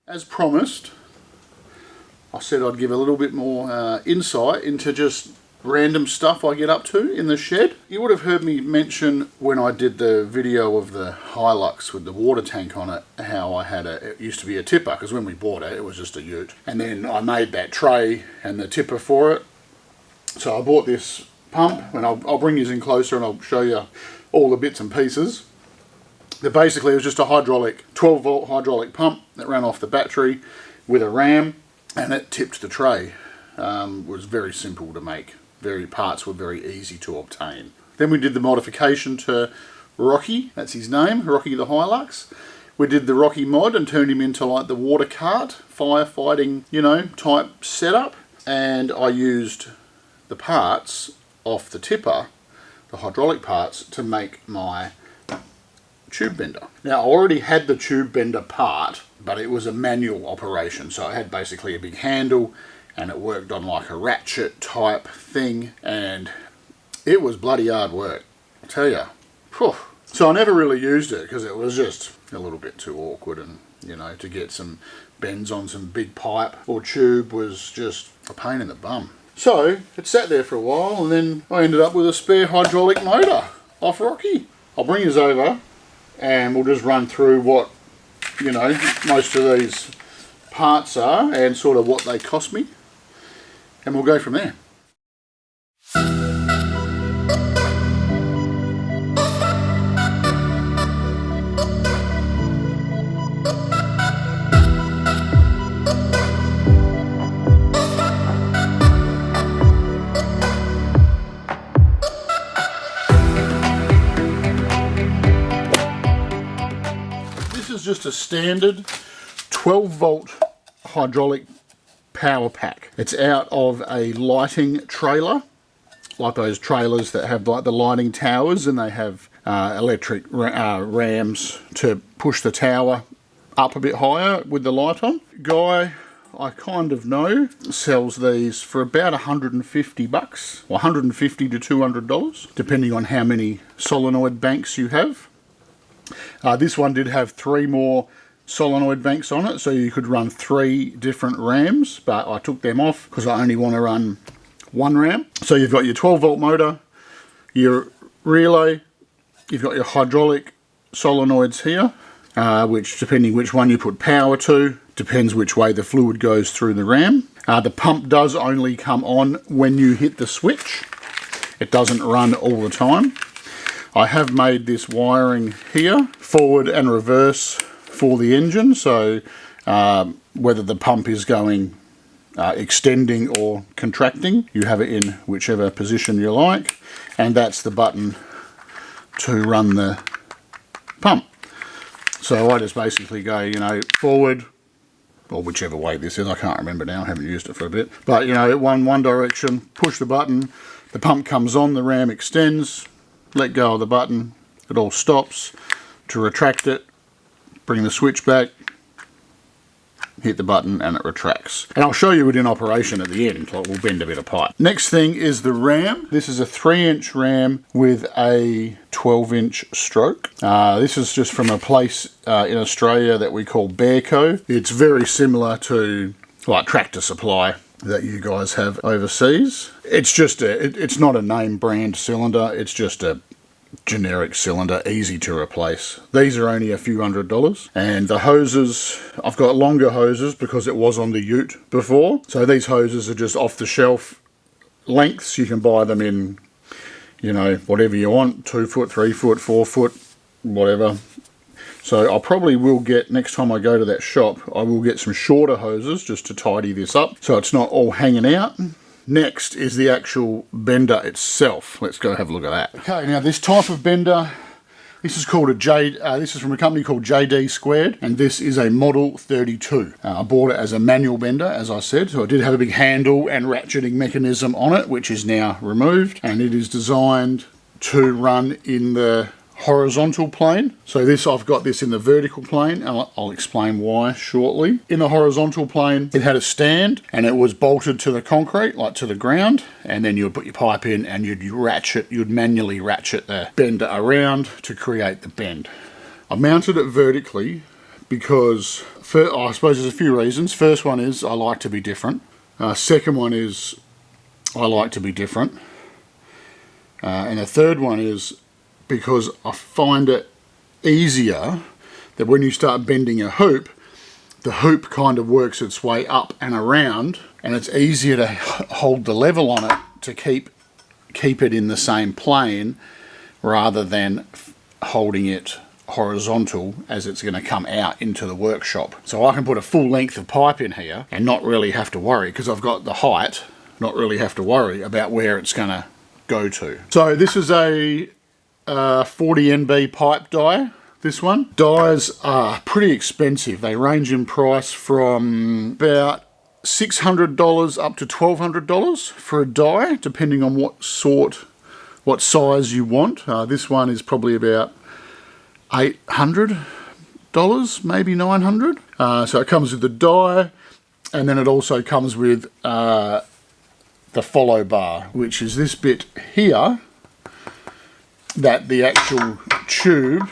As promised, I said I'd give a little bit more insight into just random stuff I get up to in the shed. You would have heard me mention when I did the video of the Hilux with the water tank on it, how I had it used to be a tipper, because when we bought it, it was just a ute. And then I made that tray and the tipper for it. So I bought this pump, and I'll bring you in closer and I'll show you all the bits and pieces. But basically it was just a hydraulic, 12 volt hydraulic pump that ran off the battery with a ram, and it tipped the tray. It was very simple to make. Parts were very easy to obtain. Then we did the modification to Rocky, that's his name, Rocky the Hilux. We did the Rocky mod and turned him into like the water cart, firefighting, you know, type setup. And I used the parts off the tipper, the hydraulic parts, to make my tube bender. Now I already had the tube bender part, but it was a manual operation. So it had basically a big handle, and it worked on like a ratchet type thing, and it was bloody hard work, I'll tell you. Whew. So I never really used it because it was just a little bit too awkward, and you know, to get some bends on some big pipe or tube was just a pain in the bum. So it sat there for a while, and then I ended up with a spare hydraulic motor off Rocky. I'll bring us over and we'll just run through what, you know, most of these parts are and sort of what they cost me. And we'll go from there. This is just a standard 12 volt hydraulic power pack. It's out of a lighting trailer, like those trailers that have like the lighting towers, and they have electric rams to push the tower up a bit higher with the light on. Guy I kind of know sells these for about 150 bucks, or 150 to $200, depending on how many solenoid banks you have. This one did have 3 more solenoid banks on it, so you could run 3 different rams, but I took them off because I only want to run 1 ram. So you've got your 12 volt motor, your relay, you've got your hydraulic solenoids here, which depending which one you put power to, depends which way the fluid goes through the ram. The pump does only come on when you hit the switch. It doesn't run all the time. I have made this wiring here, forward and reverse, for the engine, so whether the pump is going extending or contracting, you have it in whichever position you like, and that's the button to run the pump. So I just basically go, you know, forward, or whichever way this is, I can't remember now, I haven't used it for a bit, but you know, one direction, push the button, the pump comes on, the ram extends, let go of the button, it all stops. To retract it, bring the switch back, hit the button, and it retracts. And I'll show you it in operation at the end, like we'll bend a bit of pipe. Next thing is the ram. This is a 3-inch ram with a 12-inch stroke. This is just from a place in Australia that we call Bearco. It's very similar to like Tractor Supply that you guys have overseas. It's just it's not a name brand cylinder, it's just a generic cylinder, easy to replace. These are only a few $100s, and the hoses, I've got longer hoses because it was on the ute before, so these hoses are just off the shelf lengths. You can buy them in, you know, whatever you want, 2 foot, 3 foot, 4 foot, whatever. So I probably will get, next time I go to that shop, I will get some shorter hoses just to tidy this up so it's not all hanging out. Next is the actual bender itself. Let's go have a look at that. Okay, now this type of bender, this is called this is from a company called JD Squared, and this is a Model 32. I bought it as a manual bender, as I said, so it did have a big handle and ratcheting mechanism on it, which is now removed, and it is designed to run in the horizontal plane. So this, I've got this in the vertical plane, and I'll explain why shortly. In the horizontal plane, it had a stand and it was bolted to the concrete, like to the ground, and then you would put your pipe in and you'd manually ratchet the bender around to create the bend. I mounted it vertically because, I suppose there's a few reasons. First one is I like to be different. Second one is I like to be different. And the third one is because I find it easier that when you start bending a hoop, the hoop kind of works its way up and around, and it's easier to hold the level on it to keep it in the same plane rather than holding it horizontal as it's going to come out into the workshop. So I can put a full length of pipe in here and not really have to worry, because I've got the height, not really have to worry about where it's going to go to. So this is a 40 NB pipe die. This one. Dies are pretty expensive. They range in price from about $600 up to $1,200 for a die, depending on what size you want. This one is probably about $800, maybe $900. So it comes with the die, and then it also comes with the follow bar, which is this bit here that the actual tube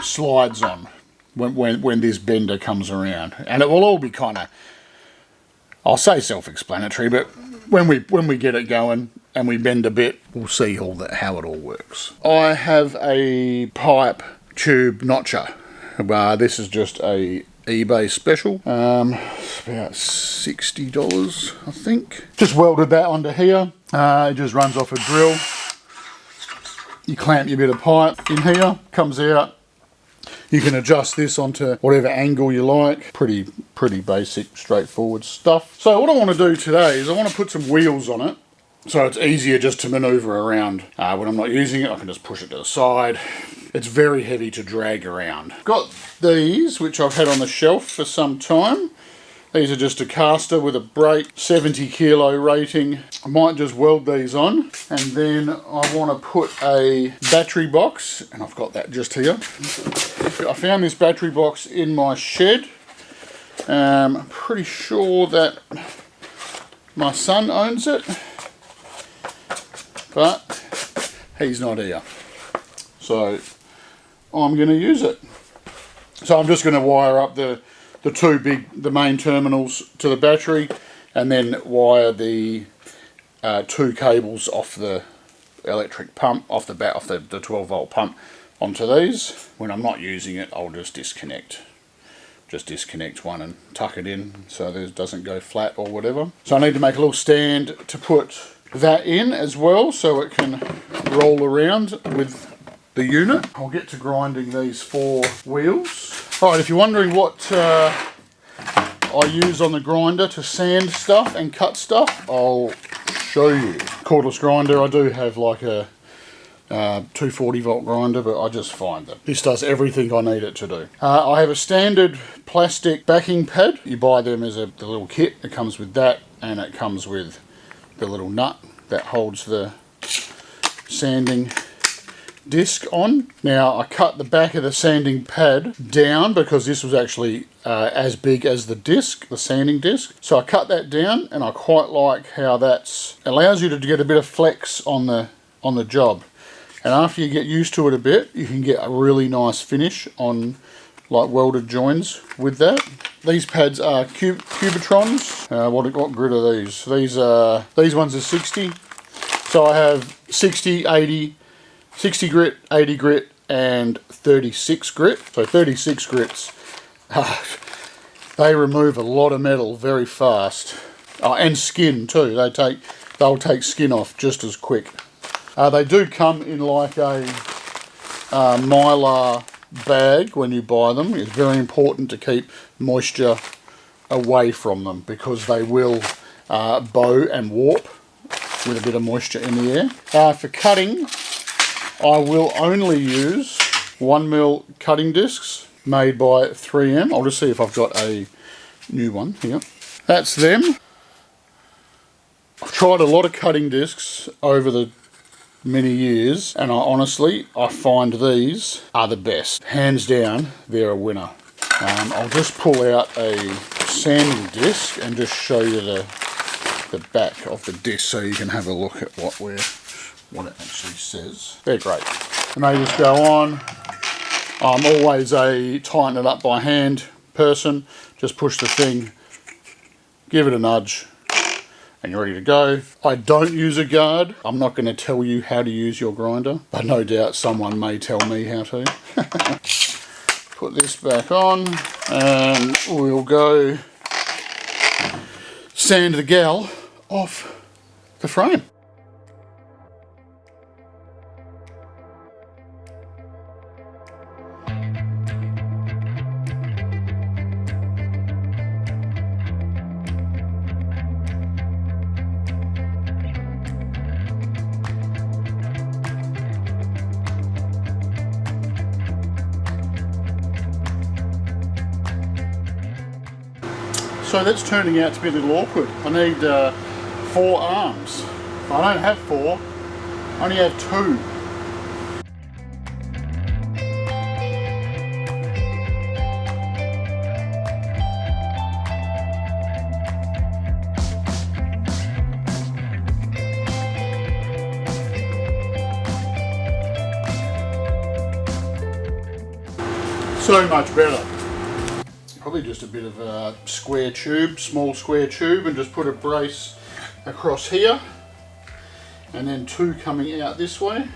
slides on when this bender comes around. And it will all be kind of, I'll say self-explanatory, but when we get it going and we bend a bit, we'll see how it all works. I have a pipe tube notcher. This is just a eBay special. It's about $60, I think. Just welded that onto here. It just runs off a drill. You clamp your bit of pipe in here, comes out. You can adjust this onto whatever angle you like. Pretty basic, straightforward stuff. So what I want to do today is I want to put some wheels on it, so it's easier just to maneuver around. When I'm not using it, I can just push it to the side. It's very heavy to drag around. Got these, which I've had on the shelf for some time. These are just a caster with a brake, 70 kilo rating. I might just weld these on, and then I want to put a battery box, and I've got that just here. I found this battery box in my shed. I'm pretty sure that my son owns it, but he's not here. So I'm going to use it. So I'm just going to wire up the main terminals to the battery, and then wire the two cables off the electric pump, off the 12 volt pump onto these. When I'm not using it, I'll just disconnect. Just disconnect one and tuck it in so it doesn't go flat or whatever. So I need to make a little stand to put that in as well, so it can roll around with the unit. I'll get to grinding these 4 wheels. Alright, if you're wondering what I use on the grinder to sand stuff and cut stuff, I'll show you. Cordless grinder. I do have like a 240 volt grinder, but I just find that this does everything I need it to do. I have a standard plastic backing pad. You buy them as the little kit. It comes with that, and it comes with the little nut that holds the sanding disc on. Now I cut the back of the sanding pad down because this was actually as big as the disc, the sanding disc. So I cut that down, and I quite like how that allows you to get a bit of flex on the job. And after you get used to it a bit, you can get a really nice finish on like welded joins with that. These pads are Cubitrons. What grit are these? These ones are 60. So I have 60, 80, 60 grit, 80 grit, and 36 grit. So 36 grits, they remove a lot of metal very fast. And skin too. They'll take skin off just as quick. They do come in like a Mylar bag when you buy them. It's very important to keep moisture away from them because they will bow and warp with a bit of moisture in the air. For cutting, I will only use 1mm cutting discs made by 3M. I'll just see if I've got a new one here. That's them. I've tried a lot of cutting discs over the many years, and I find these are the best. Hands down, they're a winner. I'll just pull out a sanding disc and just show you the back of the disc so you can have a look at what it actually says. They're great. And they just go on I'm always a tighten it up by hand person. Just push the thing, give it a nudge, and you're ready to go. I don't use a guard. I'm not going to tell you how to use your grinder, but no doubt someone may tell me how to. Put this back on and we'll go sand the gal off the frame. So that's turning out to be a little awkward. I need 4 arms. If I don't have 4, I only have 2. So much better. Probably just a bit of a square tube, small square tube, and just put a brace across here, and then 2 coming out this way,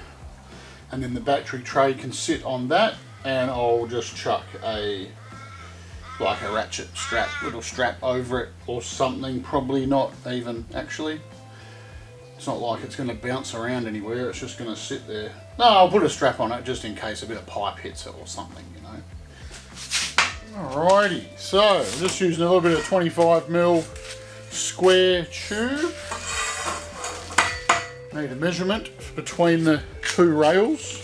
and then the battery tray can sit on that, and I'll just chuck like a ratchet strap, little strap over it or something. Probably not even, actually. It's not like it's going to bounce around anywhere, it's just going to sit there. No, I'll put a strap on it just in case a bit of pipe hits it or something, you know. Alrighty, so I'm just using a little bit of 25mm square tube. Need a measurement between the 2 rails,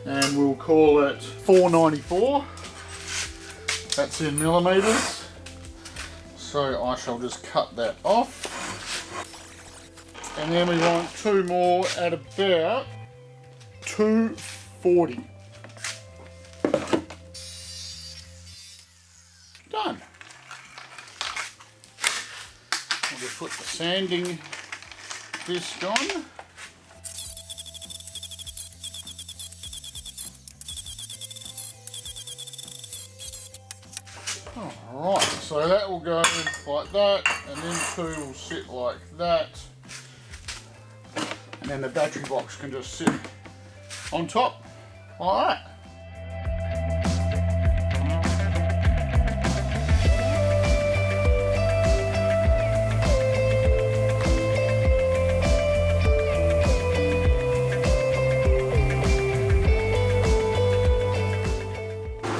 and we'll call it 494. That's in millimeters. So I shall just cut that off, and then we want 2 more at about 240. Done. We'll just put the sanding disc on. Alright, so that will go like that, and then 2 will sit like that, and then the battery box can just sit on top like that.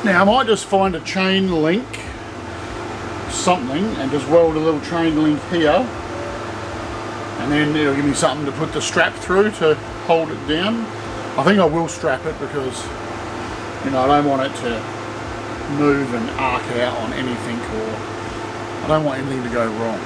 Now I might just find a chain link, something, and just weld a little chain link here, and then it'll give me something to put the strap through to hold it down. I think I will strap it because, you know, I don't want it to move and arc out on anything, or I don't want anything to go wrong.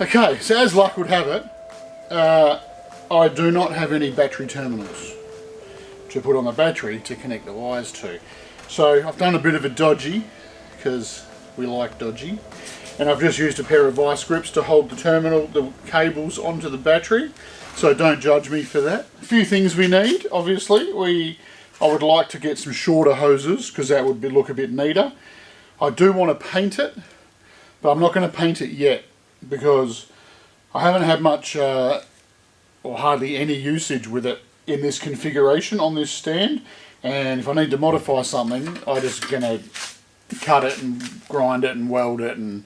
Okay, so as luck would have it, I do not have any battery terminals to put on the battery to connect the wires to. So I've done a bit of a dodgy, because we like dodgy, and I've just used a pair of vice grips to hold the cables onto the battery, so don't judge me for that. A few things we need, obviously. I would like to get some shorter hoses, because that would look a bit neater. I do want to paint it, but I'm not going to paint it yet, because I haven't had much or hardly any usage with it in this configuration on this stand, and if I need to modify something, I'm just going to cut it and grind it and weld it, and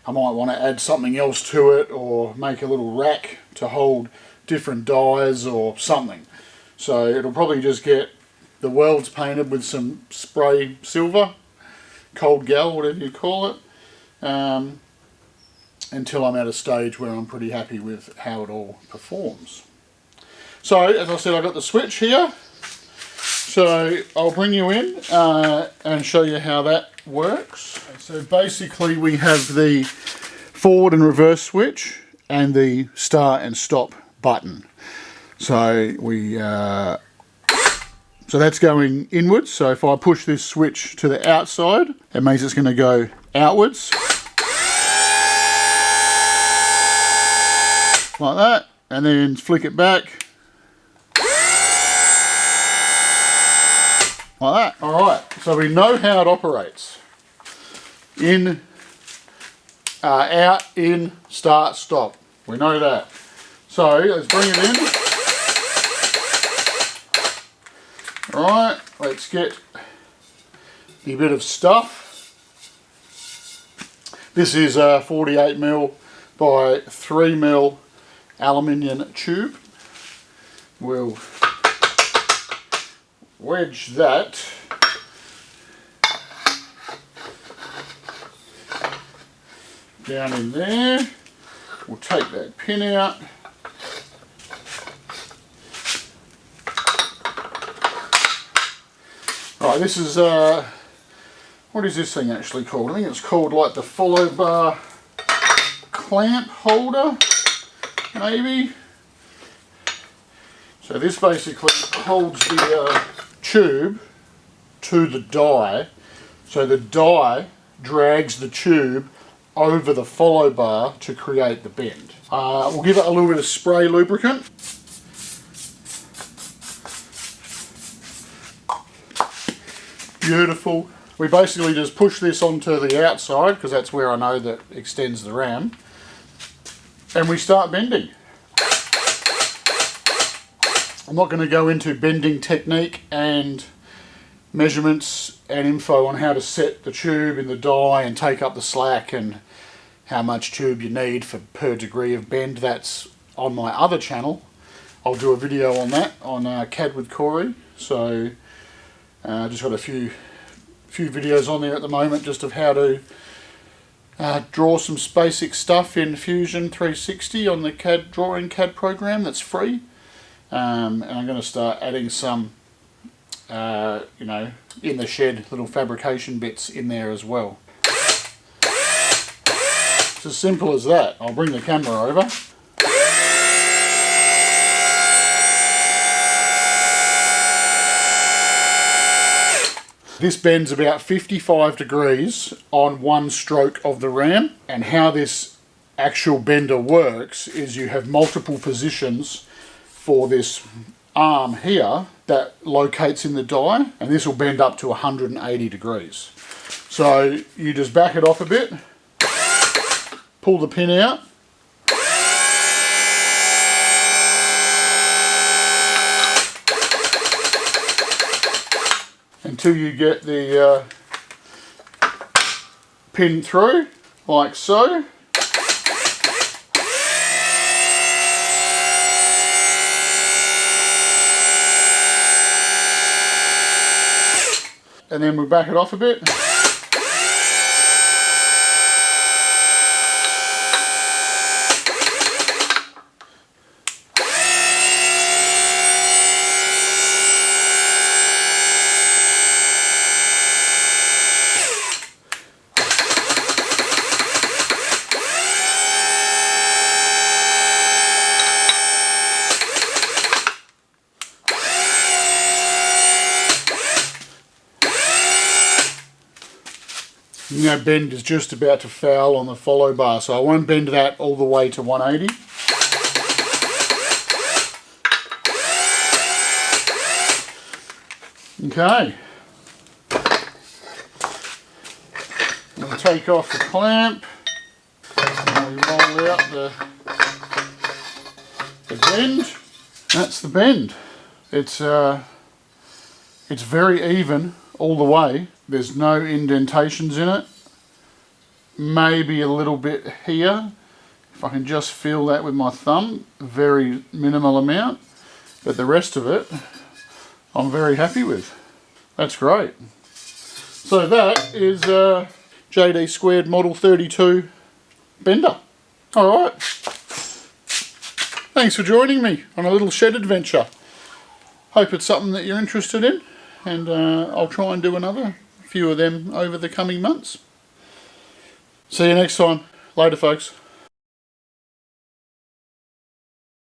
I might want to add something else to it or make a little rack to hold different dies or something. So it'll probably just get the welds painted with some spray silver, cold gal, whatever you call it, until I'm at a stage where I'm pretty happy with how it all performs. So as I said, I've got the switch here, so I'll bring you in and show you how that works. So basically we have the forward and reverse switch and the start and stop button. So so that's going inwards, so if I push this switch to the outside, it means it's going to go outwards. like that, and then flick it back like that. Alright, so we know how it operates. In, out, in, start, stop. We know that. So let's bring it in. Alright, let's get a bit of stuff. This is a 48mm by 3mm aluminium tube. We'll wedge that down in there. We'll take that pin out. Right, this is what is this thing actually called? I think it's called like the follow bar clamp holder, maybe. So this basically holds the tube to the die, so the die drags the tube over the follow bar to create the bend. We'll give it a little bit of spray lubricant. Beautiful. We basically just push this onto the outside, because that's where I know that extends the ram, and we start bending. I'm not going to go into bending technique and measurements and info on how to set the tube in the die and take up the slack and how much tube you need for per degree of bend. That's on my other channel. I'll do a video on that on CAD with Corey. So just got a few videos on there at the moment just of how to draw some basic stuff in Fusion 360 on the CAD program that's free. And I'm going to start adding some you know, in the shed little fabrication bits in there as well. It's as simple as that. I'll bring the camera over. This bends about 55 degrees on one stroke of the ram, and how this actual bender works is you have multiple positions for this arm here that locates in the die, and this will bend up to 180 degrees. So you just back it off a bit, pull the pin out, until you get the pin through, like so. And then we back it off a bit. Now bend is just about to foul on the follow bar, so I won't bend that all the way to 180. Okay. We'll take off the clamp and we roll out the bend. That's the bend. It's very even all the way. There's no indentations in it. Maybe a little bit here. If I can just feel that with my thumb, very minimal amount. But the rest of it, I'm very happy with. That's great. So that is JD Squared Model 32 bender. Alright. Thanks for joining me on a little shed adventure. Hope it's something that you're interested in, and I'll try and do another few of them over the coming months. See you next time. Later, folks.